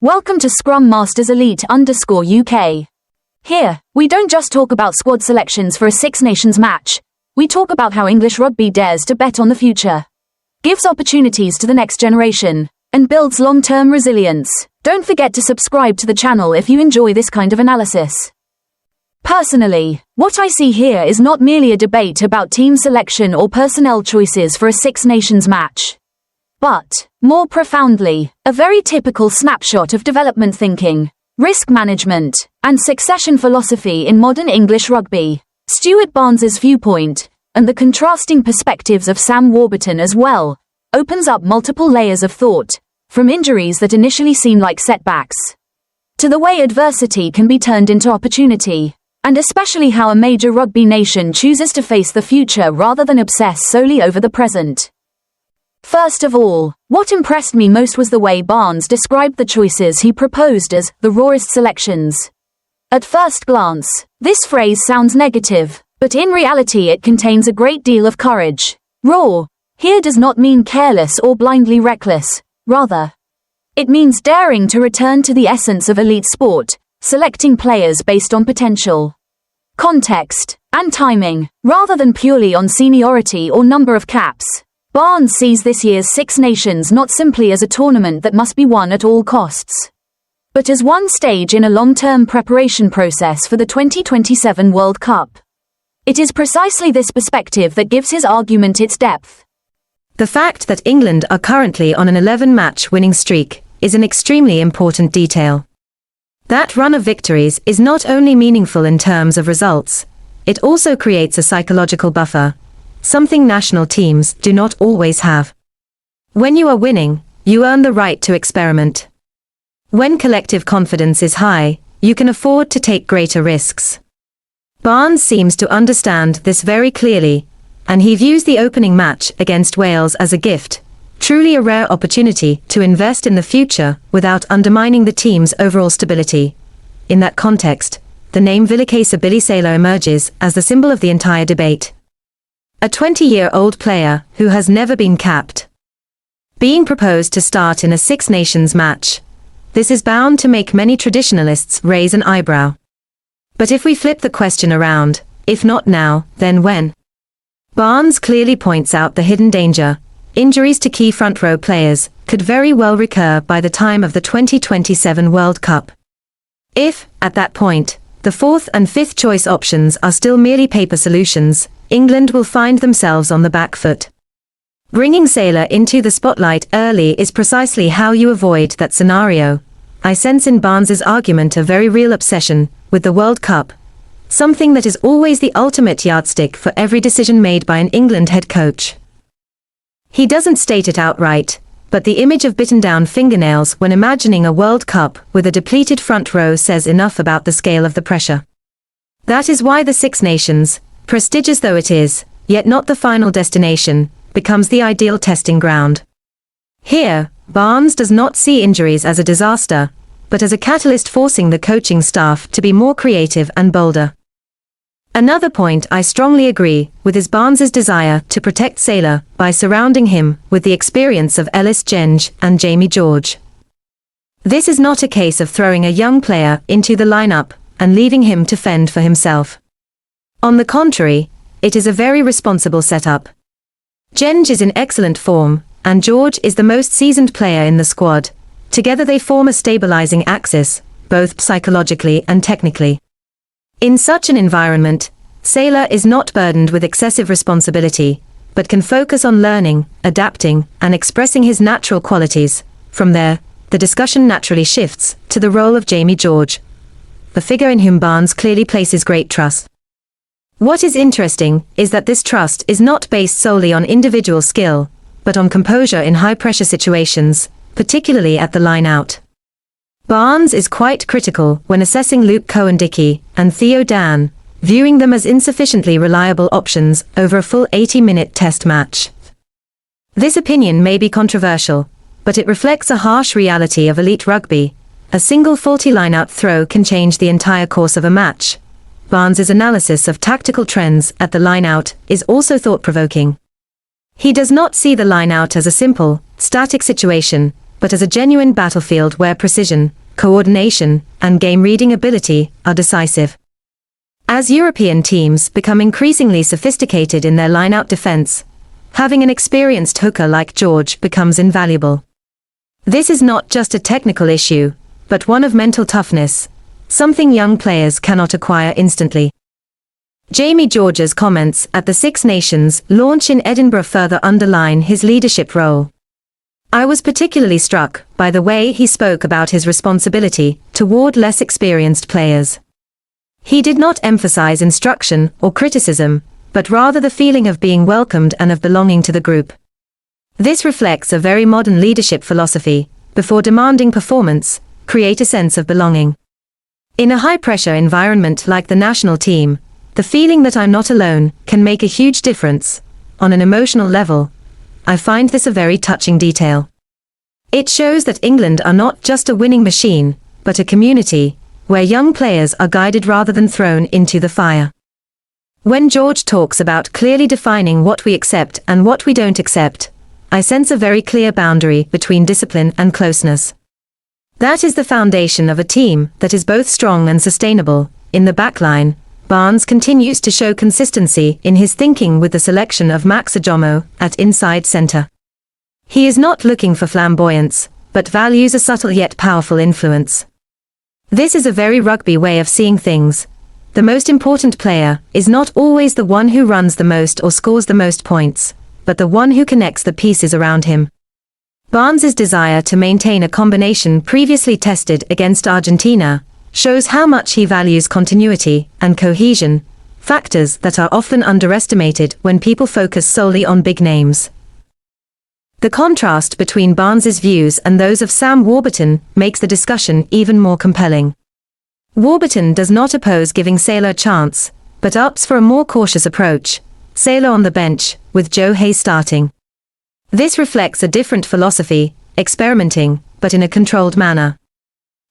Welcome to Scrum Masters Elite _UK. Here, we don't just talk about squad selections for a Six Nations match. We talk about how English rugby dares to bet on the future, gives opportunities to the next generation, and builds long-term resilience. Don't forget to subscribe to the channel if you enjoy this kind of analysis. Personally, what I see here is not merely a debate about team selection or personnel choices for a Six Nations match, but, more profoundly, a very typical snapshot of development thinking, risk management, and succession philosophy in modern English rugby. Stuart Barnes's viewpoint, and the contrasting perspectives of Sam Warburton as well, opens up multiple layers of thought, from injuries that initially seem like setbacks, to the way adversity can be turned into opportunity, and especially how a major rugby nation chooses to face the future rather than obsess solely over the present. First of all, what impressed me most was the way Barnes described the choices he proposed as the rawest selections. At first glance, this phrase sounds negative, but in reality it contains a great deal of courage. Raw here does not mean careless or blindly reckless, rather, it means daring to return to the essence of elite sport, selecting players based on potential, context, and timing, rather than purely on seniority or number of caps. Barnes sees this year's Six Nations not simply as a tournament that must be won at all costs, but as one stage in a long-term preparation process for the 2027 World Cup. It is precisely this perspective that gives his argument its depth. The fact that England are currently on an 11-match winning streak is an extremely important detail. That run of victories is not only meaningful in terms of results, it also creates a psychological buffer, something national teams do not always have. When you are winning, you earn the right to experiment. When collective confidence is high, you can afford to take greater risks. Barnes seems to understand this very clearly, and he views the opening match against Wales as a gift, truly a rare opportunity to invest in the future without undermining the team's overall stability. In that context, the name Billy Sela emerges as the symbol of the entire debate. A 20-year-old player who has never been capped, being proposed to start in a Six Nations match. This is bound to make many traditionalists raise an eyebrow. But if we flip the question around, if not now, then when? Barnes clearly points out the hidden danger. Injuries to key front row players could very well recur by the time of the 2027 World Cup. If, at that point, the fourth and fifth choice options are still merely paper solutions, England will find themselves on the back foot. Bringing Sela into the spotlight early is precisely how you avoid that scenario. I sense in Barnes's argument a very real obsession with the World Cup, something that is always the ultimate yardstick for every decision made by an England head coach. He doesn't state it outright, but the image of bitten-down fingernails when imagining a World Cup with a depleted front row says enough about the scale of the pressure. That is why the Six Nations, prestigious though it is, yet not the final destination, becomes the ideal testing ground. Here, Barnes does not see injuries as a disaster, but as a catalyst forcing the coaching staff to be more creative and bolder. Another point I strongly agree with is Barnes's desire to protect Sela by surrounding him with the experience of Ellis Genge and Jamie George. This is not a case of throwing a young player into the lineup and leaving him to fend for himself. On the contrary, it is a very responsible setup. Genge is in excellent form, and George is the most seasoned player in the squad. Together they form a stabilizing axis, both psychologically and technically. In such an environment, Sela is not burdened with excessive responsibility, but can focus on learning, adapting, and expressing his natural qualities. From there, the discussion naturally shifts to the role of Jamie George, a figure in whom Barnes clearly places great trust. What is interesting is that this trust is not based solely on individual skill, but on composure in high-pressure situations, particularly at the line-out. Barnes is quite critical when assessing Luke Cowan-Dickie and Theo Dan, viewing them as insufficiently reliable options over a full 80-minute test match. This opinion may be controversial, but it reflects a harsh reality of elite rugby. A single faulty line-out throw can change the entire course of a match. Barnes's analysis of tactical trends at the line-out is also thought-provoking. He does not see the line-out as a simple, static situation, but as a genuine battlefield where precision, coordination, and game-reading ability are decisive. As European teams become increasingly sophisticated in their line-out defense, having an experienced hooker like George becomes invaluable. This is not just a technical issue, but one of mental toughness, something young players cannot acquire instantly. Jamie George's comments at the Six Nations launch in Edinburgh further underline his leadership role. I was particularly struck by the way he spoke about his responsibility toward less experienced players. He did not emphasize instruction or criticism, but rather the feeling of being welcomed and of belonging to the group. This reflects a very modern leadership philosophy: before demanding performance, create a sense of belonging. In a high-pressure environment like the national team, the feeling that I'm not alone can make a huge difference. On an emotional level, I find this a very touching detail. It shows that England are not just a winning machine, but a community, where young players are guided rather than thrown into the fire. When George talks about clearly defining what we accept and what we don't accept, I sense a very clear boundary between discipline and closeness. That is the foundation of a team that is both strong and sustainable. In the backline, Barnes continues to show consistency in his thinking with the selection of Max Ajomo at inside centre. He is not looking for flamboyance, but values a subtle yet powerful influence. This is a very rugby way of seeing things. The most important player is not always the one who runs the most or scores the most points, but the one who connects the pieces around him. Barnes's desire to maintain a combination previously tested against Argentina shows how much he values continuity and cohesion, factors that are often underestimated when people focus solely on big names. The contrast between Barnes's views and those of Sam Warburton makes the discussion even more compelling. Warburton does not oppose giving Sela a chance, but opts for a more cautious approach: Sela on the bench, with Joe Hayes starting. This reflects a different philosophy, experimenting, but in a controlled manner.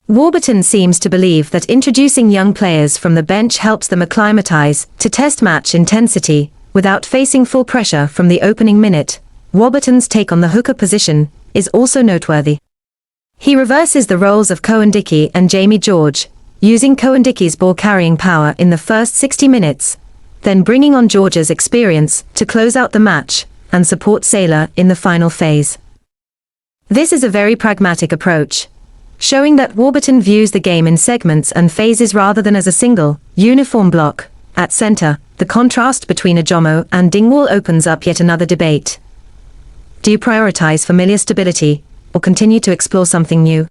Warburton seems to believe that introducing young players from the bench helps them acclimatize to test match intensity, without facing full pressure from the opening minute. Warburton's take on the hooker position is also noteworthy. He reverses the roles of Cowan-Dickie and Jamie George, using Cowan-Dickie's ball-carrying power in the first 60 minutes, then bringing on George's experience to close out the match and support Sela in the final phase. This is a very pragmatic approach, showing that Warburton views the game in segments and phases rather than as a single, uniform block. At centre, the contrast between Ajomo and Dingwall opens up yet another debate. Do you prioritise familiar stability, or continue to explore something new?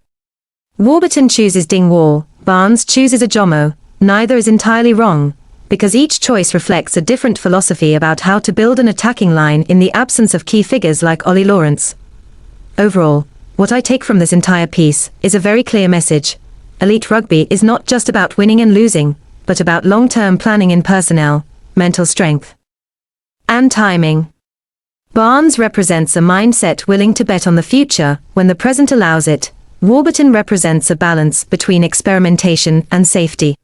Warburton chooses Dingwall, Barnes chooses Ajomo. Neither is entirely wrong, because each choice reflects a different philosophy about how to build an attacking line in the absence of key figures like Ollie Lawrence. Overall, what I take from this entire piece is a very clear message. Elite rugby is not just about winning and losing, but about long-term planning in personnel, mental strength, and timing. Barnes represents a mindset willing to bet on the future when the present allows it. Warburton represents a balance between experimentation and safety.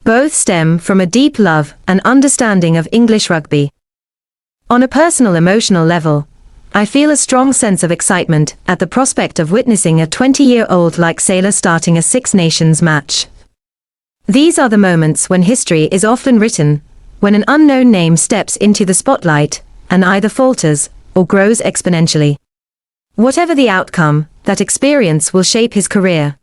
Both stem from a deep love and understanding of English rugby. On a personal emotional level, I feel a strong sense of excitement at the prospect of witnessing a 20-year-old like Sela starting a Six Nations match. These are the moments when history is often written, when an unknown name steps into the spotlight and either falters or grows exponentially. Whatever the outcome, that experience will shape his career.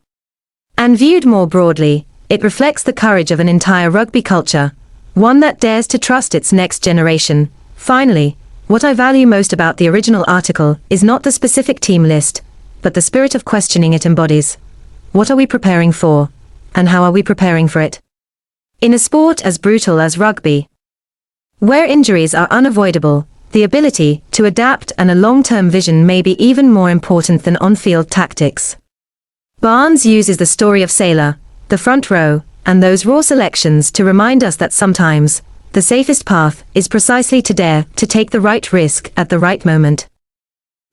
And viewed more broadly, it reflects the courage of an entire rugby culture, one that dares to trust its next generation. Finally, what I value most about the original article is not the specific team list, but the spirit of questioning it embodies. What are we preparing for? And how are we preparing for it? In a sport as brutal as rugby, where injuries are unavoidable, the ability to adapt and a long-term vision may be even more important than on-field tactics. Barnes uses the story of Sela, the front row, and those raw selections to remind us that sometimes, the safest path is precisely to dare to take the right risk at the right moment.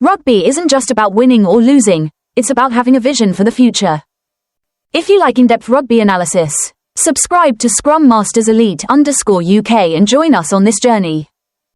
Rugby isn't just about winning or losing, it's about having a vision for the future. If you like in-depth rugby analysis, subscribe to Scrum Masters Elite _UK and join us on this journey.